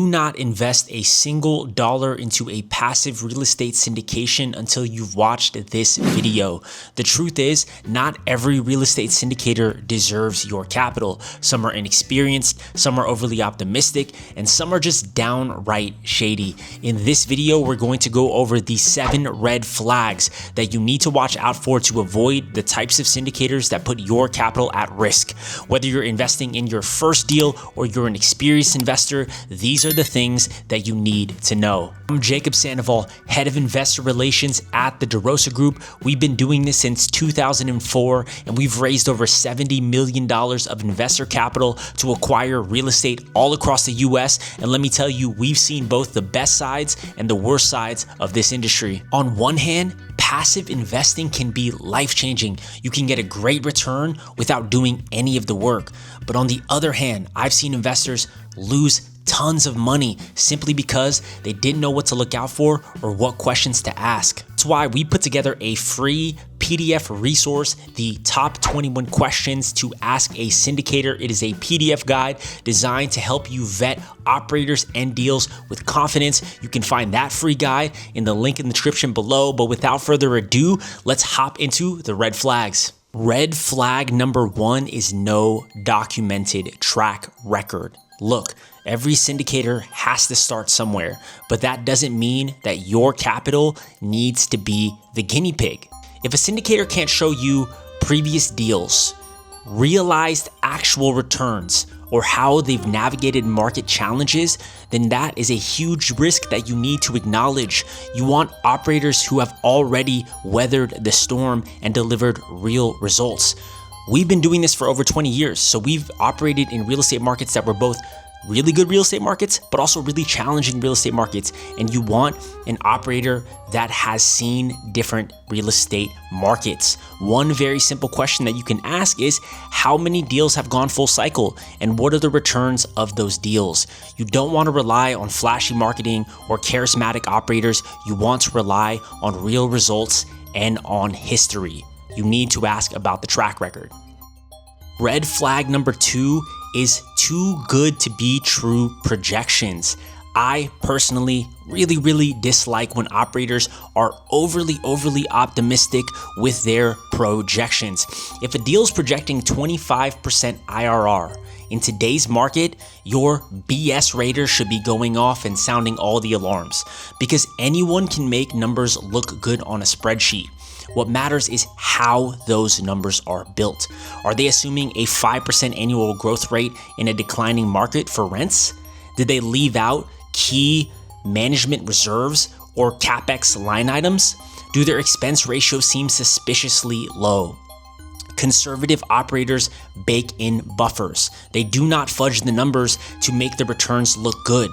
not invest a single dollar into a passive real estate syndication until you've watched this video. The truth is, not every real estate syndicator deserves your capital. Some are inexperienced, some are overly optimistic, and some are just downright shady. In this video, we're going to go over the 7 red flags that you need to watch out for to avoid the types of syndicators that put your capital at risk. Whether you're investing in your first deal or you're an experienced investor, these are the things that you need to know. I'm Jacob Sandoval, Head of Investor Relations at the DeRosa Group. We've been doing this since 2004, and we've raised over $70 million of investor capital to acquire real estate all across the US. And let me tell you, we've seen both the best sides and the worst sides of this industry. On one hand, passive investing can be life-changing. You can get a great return without doing any of the work. But on the other hand, I've seen investors lose tons of money simply because they didn't know what to look out for or what questions to ask. That's why we put together a free PDF resource, the top 21 questions to ask a syndicator. It is a PDF guide designed to help you vet operators and deals with confidence. You can find that free guide in the link in the description below. But without further ado, let's hop into the red flags. Red flag number 1 is no documented track record. Look, every syndicator has to start somewhere, but that doesn't mean that your capital needs to be the guinea pig. If a syndicator can't show you previous deals, realized actual returns, or how they've navigated market challenges, then that is a huge risk that you need to acknowledge. You want operators who have already weathered the storm and delivered real results. We've been doing this for over 20 years, so we've operated in real estate markets that were both really good real estate markets, but also really challenging real estate markets. And you want an operator that has seen different real estate markets. One very simple question that you can ask is, how many deals have gone full cycle and what are the returns of those deals? You don't want to rely on flashy marketing or charismatic operators. You want to rely on real results and on history. You need to ask about the track record. Red flag number 2 is too good to be true projections. I personally really dislike when operators are overly optimistic with their projections. If a deal is projecting 25% IRR, in today's market, your BS rater should be going off and sounding all the alarms, because anyone can make numbers look good on a spreadsheet. What matters is how those numbers are built. Are they assuming a 5% annual growth rate in a declining market for rents? Did they leave out key management reserves or CapEx line items? Do their expense ratios seem suspiciously low? Conservative operators bake in buffers. They do not fudge the numbers to make the returns look good.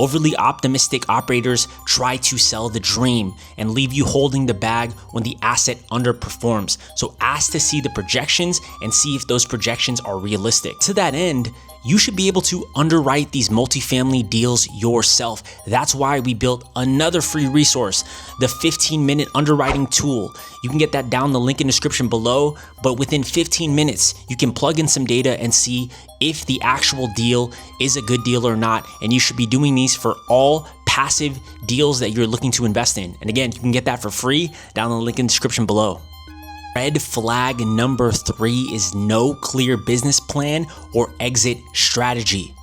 Overly optimistic operators try to sell the dream and leave you holding the bag when the asset underperforms. So ask to see the projections and see if those projections are realistic. To that end, you should be able to underwrite these multifamily deals yourself. That's why we built another free resource, the 15-minute underwriting tool. You can get that down the link in the description below, but within 15 minutes, you can plug in some data and see if the actual deal is a good deal or not. And you should be doing these for all passive deals that you're looking to invest in. And again, you can get that for free down the link in the description below. Red flag number 3 is no clear business plan or exit strategy.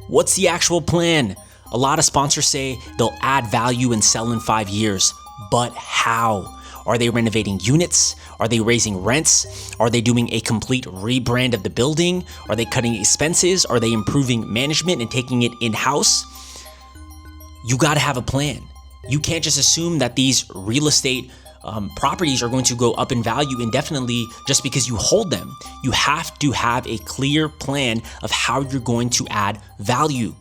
What's the actual plan? A lot of sponsors say they'll add value and sell in 5 years, but how? Are they renovating units? Are they raising rents? Are they doing a complete rebrand of the building? Are they cutting expenses? Are they improving management and taking it in-house? You gotta have a plan. You can't just assume that these real estate properties are going to go up in value indefinitely just because you hold them. You have to have a clear plan of how you're going to add value.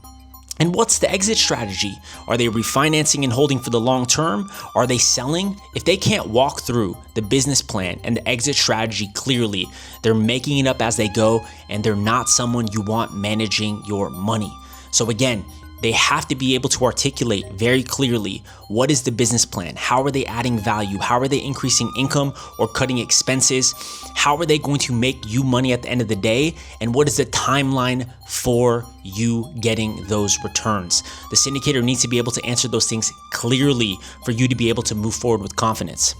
And what's the exit strategy? Are they refinancing and holding for the long term? Are they selling? If they can't walk through the business plan and the exit strategy clearly, they're making it up as they go, and they're not someone you want managing your money. So again, They have to be able to articulate very clearly what is the business plan, how are they adding value, how are they increasing income or cutting expenses, how are they going to make you money at the end of the day, and what is the timeline for you getting those returns. The syndicator needs to be able to answer those things clearly for you to be able to move forward with confidence.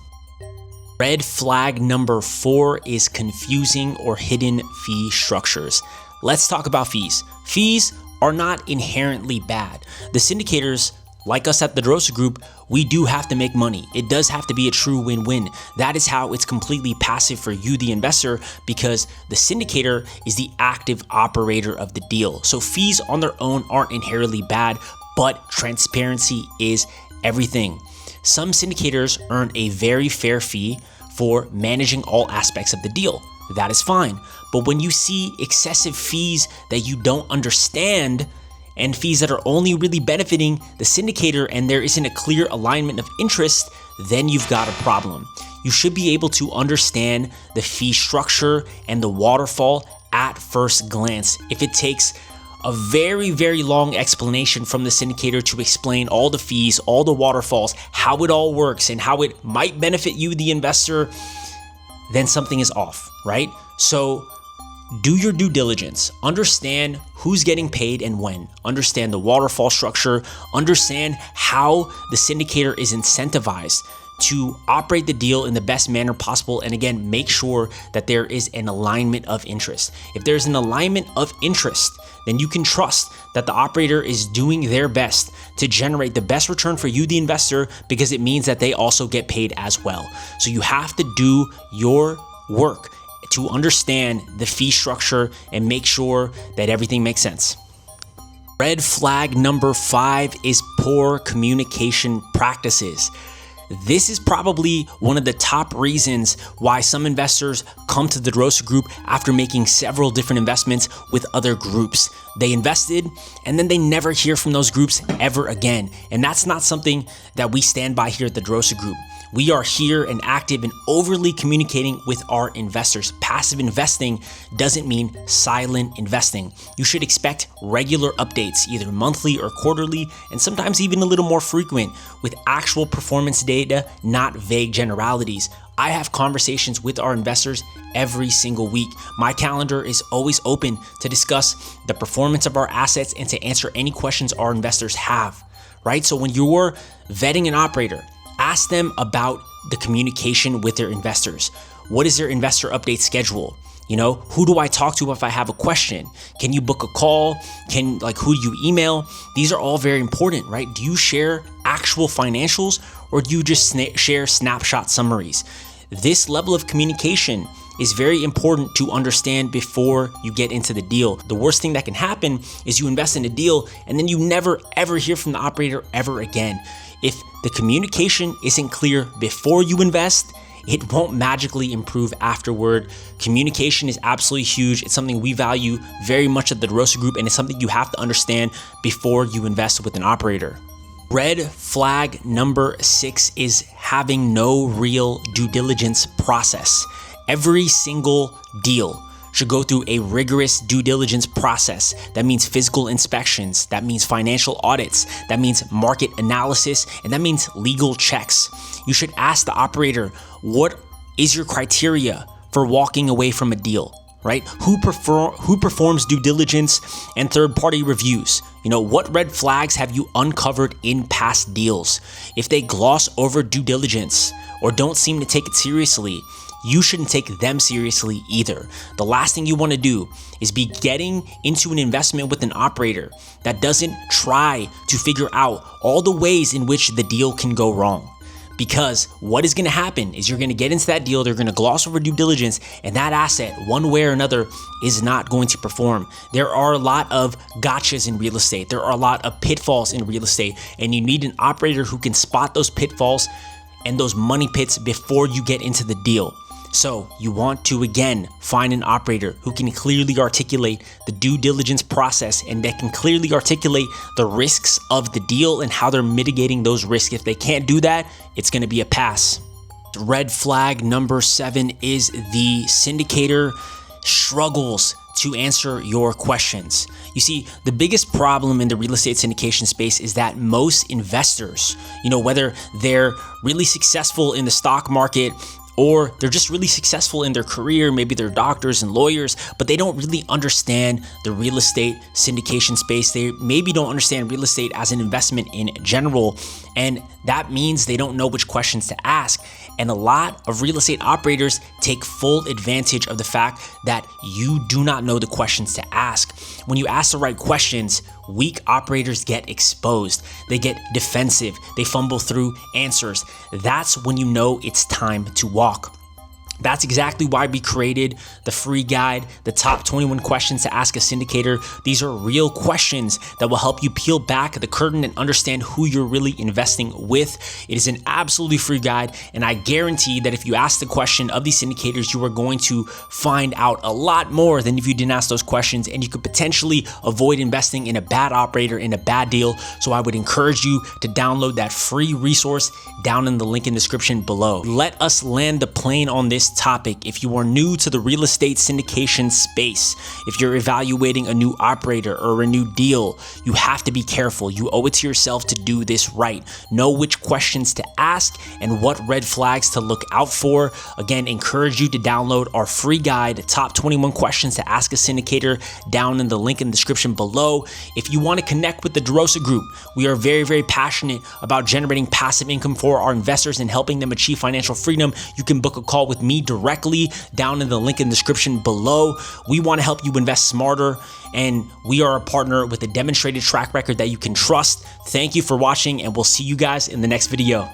Red flag number 4 is confusing or hidden fee structures. Let's talk about fees. Fees are not inherently bad. The syndicators, like us at the DeRosa Group, we do have to make money. It does have to be a true win-win. That is how it's completely passive for you, the investor, because the syndicator is the active operator of the deal. So fees on their own aren't inherently bad, but transparency is everything. Some syndicators earn a very fair fee for managing all aspects of the deal. That is fine. But when you see excessive fees that you don't understand and fees that are only really benefiting the syndicator and there isn't a clear alignment of interest, then you've got a problem. You should be able to understand the fee structure and the waterfall at first glance. If it takes a very, very long explanation from the syndicator to explain all the fees, all the waterfalls, how it all works, and how it might benefit you, the investor, then something is off, right? So do your due diligence, understand who's getting paid and when, understand the waterfall structure, understand how the syndicator is incentivized to operate the deal in the best manner possible, and again, make sure that there is an alignment of interest. If there's an alignment of interest, then you can trust that the operator is doing their best to generate the best return for you, the investor, because it means that they also get paid as well. So you have to do your work to understand the fee structure and make sure that everything makes sense. Red flag number 5 is poor communication practices. This is probably one of the top reasons why some investors come to the DeRosa Group after making several different investments with other groups. They invested and then they never hear from those groups ever again. And that's not something that we stand by here at the DeRosa Group. We are here and active and overly communicating with our investors. Passive investing doesn't mean silent investing. You should expect regular updates, either monthly or quarterly, and sometimes even a little more frequent, with actual performance data, not vague generalities. I have conversations with our investors every single week. My calendar is always open to discuss the performance of our assets and to answer any questions our investors have, right? So when you're vetting an operator, ask them about the communication with their investors. What is their investor update schedule? You know, who do I talk to if I have a question? Can you book a call? Who do you email? These are all very important, right? Do you share actual financials or do you just share snapshot summaries? This level of communication is very important to understand before you get into the deal. The worst thing that can happen is you invest in a deal and then you never ever hear from the operator ever again. If the communication isn't clear before you invest, it won't magically improve afterward. Communication is absolutely huge. It's something we value very much at the DeRosa Group, and it's something you have to understand before you invest with an operator. Red flag number 6 is having no real due diligence process. Every single deal should go through a rigorous due diligence process. That means physical inspections, that means financial audits, that means market analysis, and that means legal checks. You should ask the operator, what is your criteria for walking away from a deal, right? Who performs due diligence and third-party reviews? You know, what red flags have you uncovered in past deals? If they gloss over due diligence or don't seem to take it seriously, you shouldn't take them seriously either. The last thing you want to do is be getting into an investment with an operator that doesn't try to figure out all the ways in which the deal can go wrong. Because what is going to happen is you're going to get into that deal, they're going to gloss over due diligence, and that asset, one way or another, is not going to perform. There are a lot of gotchas in real estate. There are a lot of pitfalls in real estate, and you need an operator who can spot those pitfalls and those money pits before you get into the deal. So you want to, again, find an operator who can clearly articulate the due diligence process and that can clearly articulate the risks of the deal and how they're mitigating those risks. If they can't do that, it's going to be a pass. Red flag number 7 is the syndicator struggles to answer your questions. You see, the biggest problem in the real estate syndication space is that most investors, whether they're really successful in the stock market or they're just really successful in their career, maybe they're doctors and lawyers, but they don't really understand the real estate syndication space. They maybe don't understand real estate as an investment in general, and that means they don't know which questions to ask. And a lot of real estate operators take full advantage of the fact that you do not know the questions to ask. When you ask the right questions, weak operators get exposed. They get defensive. They fumble through answers. That's when you know it's time to walk. That's exactly why we created the free guide, the top 21 questions to ask a syndicator. These are real questions that will help you peel back the curtain and understand who you're really investing with. It is an absolutely free guide, and I guarantee that if you ask the question of these syndicators, you are going to find out a lot more than if you didn't ask those questions, and you could potentially avoid investing in a bad operator, in a bad deal. So I would encourage you to download that free resource down in the link in the description below. Let us land the plane on this topic. If you are new to the real estate syndication space, if you're evaluating a new operator or a new deal, you have to be careful. You owe it to yourself to do this right. Know which questions to ask and what red flags to look out for. Again, encourage you to download our free guide, Top 21 Questions to Ask a Syndicator, down in the link in the description below. If you want to connect with the DeRosa Group, we are very, very passionate about generating passive income for our investors and helping them achieve financial freedom. You can book a call with me directly down in the link in the description below. We want to help you invest smarter, and we are a partner with a demonstrated track record that you can trust. Thank you for watching, and we'll see you guys in the next video.